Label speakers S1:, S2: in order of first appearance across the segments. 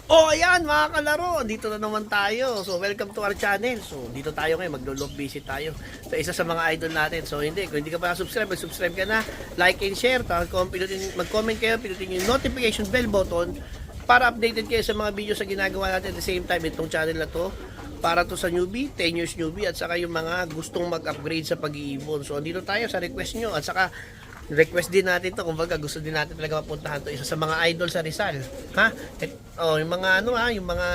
S1: Oh, ayan mga kalaro, dito na naman tayo. So, welcome to our channel. So, dito tayo ngayon, maglo-love visit tayo sa isa sa mga idol natin. So, kung hindi ka pa subscribe, mag-subscribe ka na, like and share. Mag-comment kayo, pinutin yung notification bell button para updated kayo sa mga video sa ginagawa natin. At the same time, itong channel na to, para to sa newbie, 10 years newbie, at saka yung mga gustong mag-upgrade sa pag-iibon. So, dito tayo sa request nyo, at saka request din natin to, kumbaga gusto din natin talaga mapuntahan to, isa sa mga idol sa Rizal, ha? Yung mga yung mga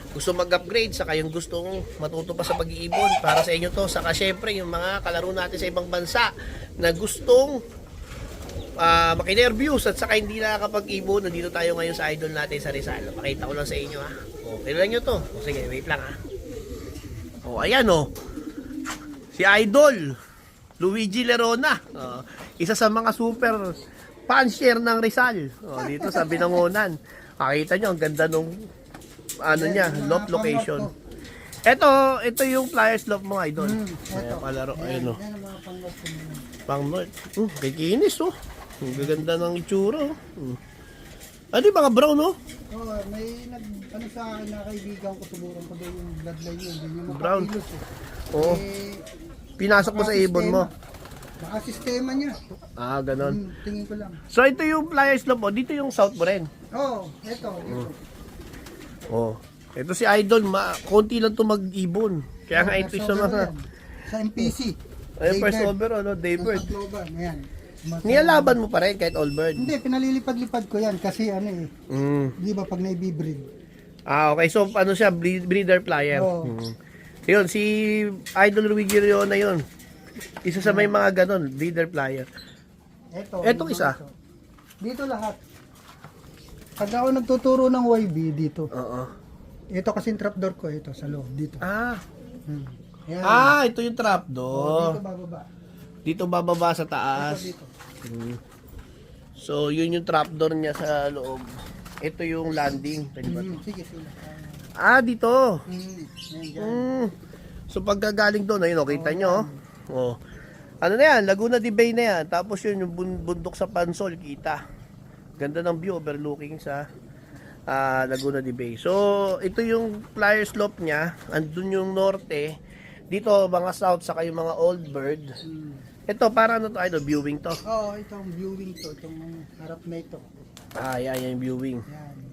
S1: gusto mag-upgrade, saka yung gustong matuto pa sa pag-iibon, para sa inyo to. Saka syempre yung mga kalaro natin sa ibang bansa na gustong maki-nerviews at saka hindi nakakapag-ibon. Nandito tayo ngayon sa idol natin sa Rizal. Pakita ko lang sa inyo, ha. Okay lang nyo to. Sige, wait lang, ha. Ayan, si Idol Luigi Lerona, isa sa mga super fan-share ng Rizal, dito sa Binangonan. Makita nyo, ang ganda nung niya, loft location. Ito yung flyers loft mo, Idol. Ayan, palaro. Ayun, pang north. Kikinis, ang gaganda ng itsura, Ano yung mga brown,
S2: May sa akin na kaibigan ko, tumuran ko daw yung bloodline yun. Hindi niya
S1: brown.
S2: makakilos,
S1: Pinasok mo sa ibon mo.
S2: Baka sistema niya.
S1: Ganon.
S2: Tingin ko lang.
S1: So, ito yung flyers loft mo. Dito yung south mo rin.
S2: Ito.
S1: Ito si Idol, konti lang to mag-ibon. Kaya nga ito sa mga...
S2: Sa MPC.
S1: Ay, first over, Daybird.
S2: Ayan.
S1: Niyalaban mo pa rin kahit all bird.
S2: Hindi, pinalilipad-lipad ko yan kasi di ba pag naibibreed.
S1: Okay. So, siya, breeder flyer. Yun, si Idol Luigi Lerona yun. Isa sa may mga ganon, breeder flyer. Etong isa.
S2: Dito lahat. Pag ako nagtuturo ng YB dito. Ito kasi yung trapdoor ko, ito sa loob, dito.
S1: Ito yung trapdoor.
S2: Dito bababa.
S1: Dito bababa sa taas.
S2: Dito.
S1: So, yun yung trapdoor niya sa loob. Ito yung landing. Pwede ba ito?
S2: Sige.
S1: Dito.
S2: Yan.
S1: So, pagkagaling doon, ayun, kita nyo. Ano na yan? Laguna de Bay na yan. Tapos yun, yung bundok sa Pansol, kita. Ganda ng view, overlooking sa Laguna de Bay. So, ito yung flyer slope niya. Andun yung norte. Dito, mga south, saka yung mga old bird. Ito, para ano to, Idol? Viewing to?
S2: Itong viewing to. Itong harap na ito.
S1: Yan yung viewing.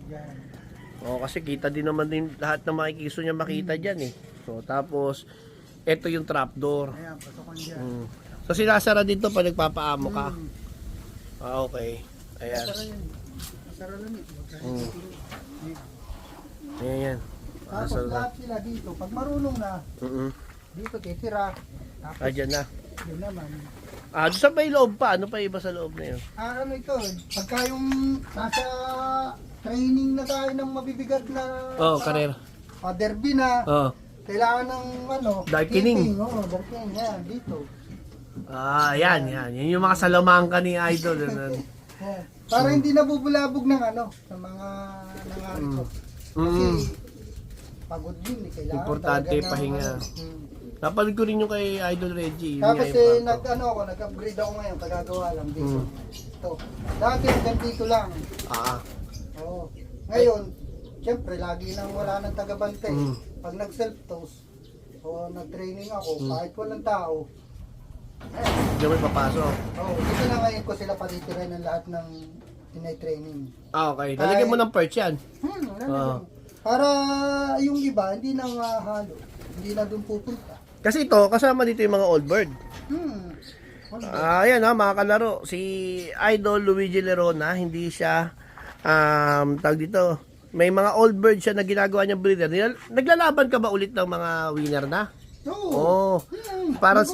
S2: Yan.
S1: Kasi kita din naman din lahat ng makikiso niya makita dyan, So, tapos, ito yung trapdoor.
S2: Ayan, pasukan dyan.
S1: So, sinasara dito pag nagpapaamo ka? Okay. Ayan.
S2: Masara lang ito.
S1: Ayan.
S2: Tapos lahat sila dito. Pag marunong na, dito titira. Tapos,
S1: Dyan na.
S2: yun naman.
S1: Doon sa may loob pa. Ano pa iba sa loob na yun?
S2: Ano ito, pagka yung nasa training na tayo ng mabibigat na
S1: Karera.
S2: derby na, kailangan ng
S1: Darkening.
S2: Darkening, yan, dito.
S1: Yan. Yan yung mga salamangka ni Idol.
S2: Para hindi nabubulabog ng sa mga nangarito. Kasi pagod din, kailangan.
S1: Importante pahinga. Napanood ko rin yung kay Idol Reggie.
S2: Tapos nag-upgrade ako ngayon, kagagawa lang dito. Ito. Dati hanggang dito lang. Ngayon, siyempre, lagi nang wala ng tagabantay. Pag nag-self-toast, o nag-training ako, kahit walang tao,
S1: Hindi mo papasok.
S2: dito na ngayon ko sila patitiray ng lahat ng tinay-training.
S1: Okay. Lalagyan mo ng perch yan.
S2: Para yung iba, hindi na mahalo. Hindi na doon pupunta.
S1: Kasi ito, kasama dito yung mga old bird. Ayan mga kalaro. Si Idol Luigi Lerona, hindi siya, tawag dito, may mga old bird siya na ginagawa niyang breeder. Naglalaban ka ba ulit ng mga winner na? Para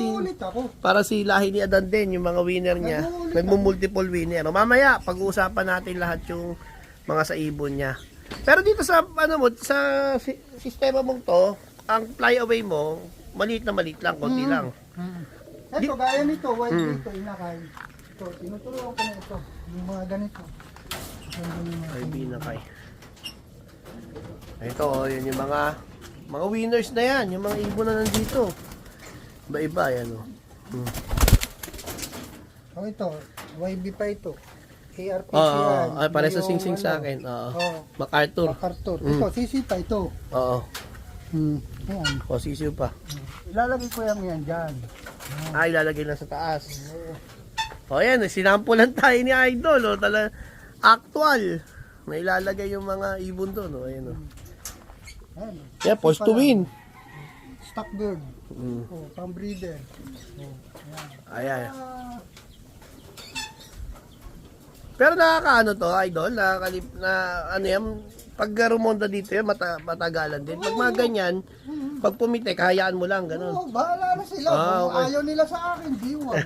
S1: si lahi ni Adan din, yung mga winner niya. Nagmo-multiple winner. Mamaya, pag-uusapan natin lahat yung mga sa ibon niya. Pero dito sa, sa sistema mong to, ang flyaway mo, maliit lang, konti lang.
S2: Ito, gaya nito, white dito, inakay. Ito, tinuturuan ko na ito. Yung mga ganito.
S1: Ay, binakay. Ito, yun yung mga winners na yan. Yung mga ibon na nandito. Iba-iba, yan.
S2: Ito, YB pa ito. ARPC
S1: Oo,
S2: yan.
S1: ay pare sa
S2: Yung
S1: singsing sa
S2: ano,
S1: akin. Oo.
S2: Oo.
S1: MacArthur.
S2: MacArthur.
S1: Mm.
S2: Ito, sisipa ito.
S1: Oo.
S2: Ayan.
S1: O, sisiw pa.
S2: Ilalagay ko yan dyan.
S1: Ay, ilalagay lang sa taas. O, yan. Sinampulan tayo ni Idol. O, actual. May ilalagay yung mga ibon doon. O, ayan. O.
S2: Ayan.
S1: Yeah, pause to win.
S2: Stock bird.
S1: Mm.
S2: Pang breeder.
S1: Ayan. Pero nakakaano to, Idol? Nakakalip na, ano yan, pag rumonda dito yan, matagalan din. Pag mga ganyan, pag pumitik, hayaan mo lang, ganun.
S2: Oo, bahala na sila.
S1: Ah,
S2: Kung
S1: okay.
S2: ayaw nila sa akin, diwan.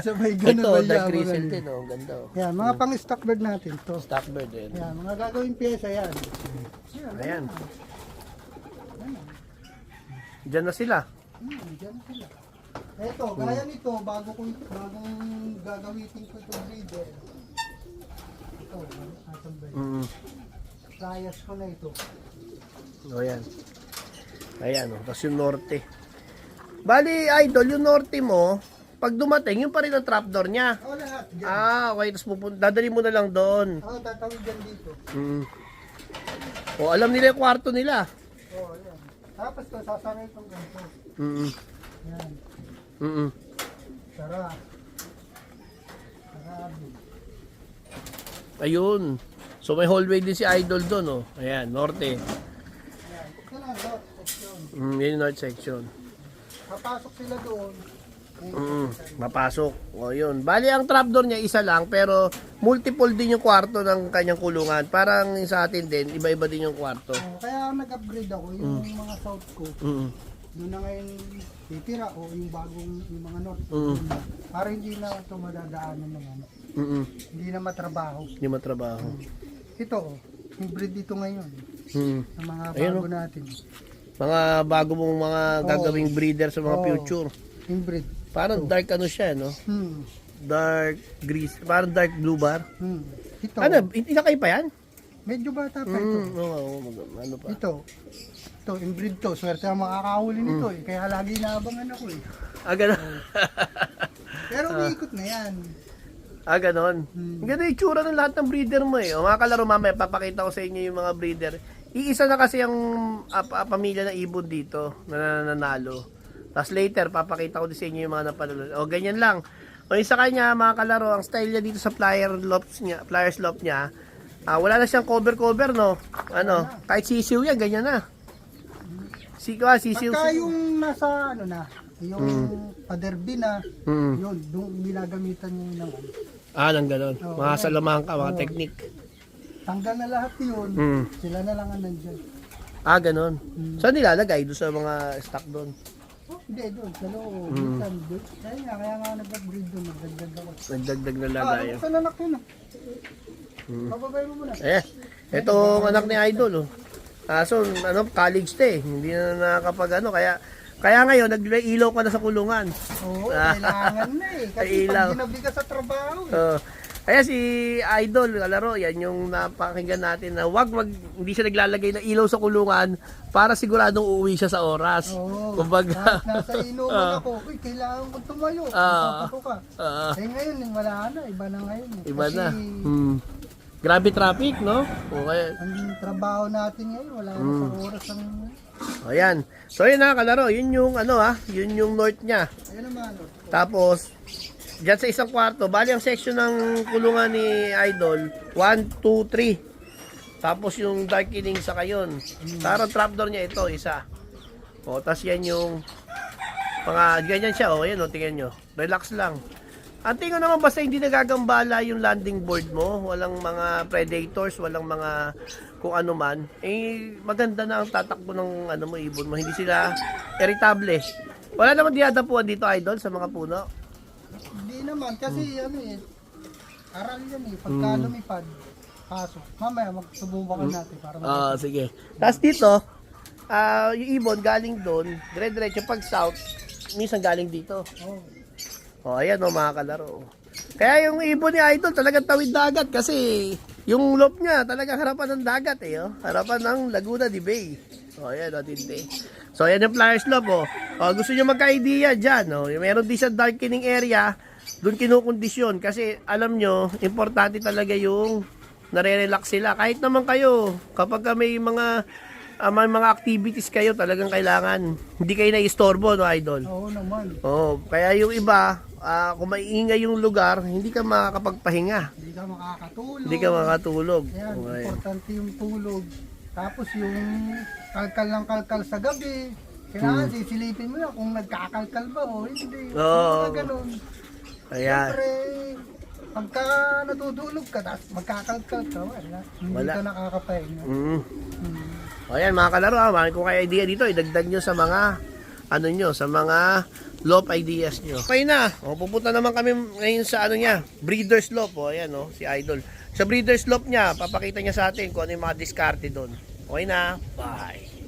S2: Sabay ganun
S1: Ito,
S2: ba
S1: dark
S2: yaman
S1: crystal
S2: yan?
S1: din, oh, ang ganda. Oh.
S2: Yan, mga pang stock bird natin to.
S1: Stockbird din.
S2: Yan, mga gagawin pyesa yan.
S1: Ayan. Diyan na sila.
S2: Dyan sila. Eto, gaya nito, bagong gagawitin ko itong breeder. Ito, atong bird. Trias ko na ito.
S1: O, yan. Ayan, oh. Tapos yung norte. Bali, Idol, yung norte mo, pag dumating, yung pa rin ang trapdoor niya.
S2: O, lahat. Dyan.
S1: Okay. Tapos dadali mo na lang doon.
S2: Tatawid dyan dito.
S1: O, alam nila yung kwarto nila.
S2: O, yan. Tapos to, sasaray itong ganito. Yan. Sara. Sarabi.
S1: Ayun. So, may hallway din si Idol doon, oh. Ayan, norte.
S2: Yan. Ito lang, lot, section.
S1: Yun yung north section.
S2: Papasok sila doon.
S1: Mapasok. O, yun. Bali, ang trapdoor niya isa lang, pero multiple din yung kwarto ng kanyang kulungan. Parang sa atin din, iba-iba din yung kwarto.
S2: Kaya nag-upgrade ako yung mga south ko. Doon na ngayon titira o yung bagong yung mga north. Para hindi na ito madadaanan naman. Hindi na matrabaho.
S1: Hindi matrabaho.
S2: Ito, yung breed dito ngayon. Ng mga
S1: Ayun,
S2: bago natin.
S1: Mga bago mong mga gagawing breeder sa mga
S2: Oo.
S1: future.
S2: Yung breed.
S1: Parang dark ano siya, no? Dark grease. Parang dark blue bar.
S2: Ito,
S1: Ano, inakay pa yan?
S2: medyo bata pa ito.
S1: Ano pa?
S2: Ito, inbreed to. Swerte ang makakahuli nito eh. Kaya lagi naabangan ako eh.
S1: Ganun.
S2: Pero umiikot na yan.
S1: Ganon. Ganun yung itsura ng lahat ng breeder mo eh. O mga kalaro, mamaya papakita ko sa inyo yung mga breeder. Iisa na kasi ang pamilya ng ibon dito na nananalo. Tapos later, papakita ko din sa inyo yung mga napanood. O ganyan lang. O yung sa kanya, mga kalaro, ang style niya dito sa pliers loft niya, wala na siyang cover, no? Ano, kahit sisiw yan, ganyan na. Sisiw.
S2: Pagka yung nasa ano na, yung paderbi na, yun, doon ginagamitan yung ng
S1: Nang ganon.
S2: Oo,
S1: Mga salamahan ka, mga
S2: Oo.
S1: technique.
S2: tanggal na lahat yun, sila na lang ang nandyan.
S1: Ganon. Saan nilalagay? Doon sa mga stock doon?
S2: Hindi, doon, sa loob, minsan, doon. Kaya nga nag-upgrade doon, nagdagdag ako.
S1: Nagdagdag na lagayo.
S2: Buksan na anak yun ah. Bababay mo muna.
S1: Ito ang anak ni Idol. Oh. So, college to eh. Hindi na nakakapag kaya ngayon, nag-ilaw ka na sa kulungan.
S2: Oo, kailangan na eh. Kasi
S1: Ilaw.
S2: pag ginabi ka sa trabaho eh.
S1: Kaya si Idol, kalaro, yan yung napakinggan natin na hindi siya naglalagay ng ilaw sa kulungan para siguradong uuwi siya sa oras.
S2: Oo.
S1: Kumbaga,
S2: Kahit nasa inuman ako, uy, kailangan ko tumayo. Papato ka. Eh ngayon, wala na. Iba na ngayon.
S1: iba
S2: Kasi
S1: na. Grabe traffic, no? Okay.
S2: ang trabaho natin ngayon, wala na sa oras ang...
S1: Ayan. So, yun na, kalaro. Yun yung, yun yung north niya.
S2: Ayun naman.
S1: Tapos, diyan sa isang kwarto, bali ang section ng kulungan ni Idol, 1, 2, 3. Tapos yung darkening sa kayon. Parang trapdoor niya ito, isa. O, tas yan yung mga, ganyan siya, o, yan o, tingnan nyo. Relax lang. Ang tingin naman basta hindi nagagambala yung landing board mo, walang mga predators, walang mga kung ano man, maganda na ang tatakbo ng mo, ibon mo. Hindi sila irritable. Wala naman dinadapuan dito, Idol, sa mga puno.
S2: Hindi naman, kasi aral yan eh. Pagka lumipad, pasok. Mamaya, magsubukan natin para
S1: Sige. Tapos dito, yung ibon galing doon, dire-diretso pag south, minsan galing dito. Ayan mga kalaro. Kaya yung ibon ni Idol talagang tawid dagat kasi yung loop niya talagang harapan ng dagat harapan ng Laguna de Bay. Ayan tindi. So ayan yung flyers loop gusto niyo magka-idea dyan meron din sa darkening area. doon kinukondisyon kasi alam nyo, importante talaga yung nare-relax sila. Kahit naman kayo, kapag ka may mga activities kayo, talagang kailangan hindi kayo na-istorbo, no, idol?
S2: Oo naman.
S1: Oo, kaya yung iba, kung maiingay yung lugar, hindi ka makakapagpahinga.
S2: Hindi ka makakatulog.
S1: Hindi ka makatulog.
S2: Ayan,
S1: Okay.
S2: importante yung tulog. Tapos yung kalkal ng kalkal sa gabi, kailangan sisilipin mo na kung nagkakalkal ba o hindi.
S1: Oo.
S2: Mga ganun.
S1: Kaya,
S2: Siyempre, pagka natutulog ka, tapos magkakalkal ka, wala. Hindi
S1: Wala.
S2: ka nakakapahinga.
S1: mm.
S2: Hmm.
S1: O yan mga kalaro, maki ko kayo idea dito, idagdag nyo sa mga sa mga loop ideas nyo. Okay na. O, pupunta naman kami ngayon sa breeder's loop. O ayan si Idol. Sa breeder's loop niya, papakita niya sa atin kung ano yung mga diskarte doon. Okay na. Bye.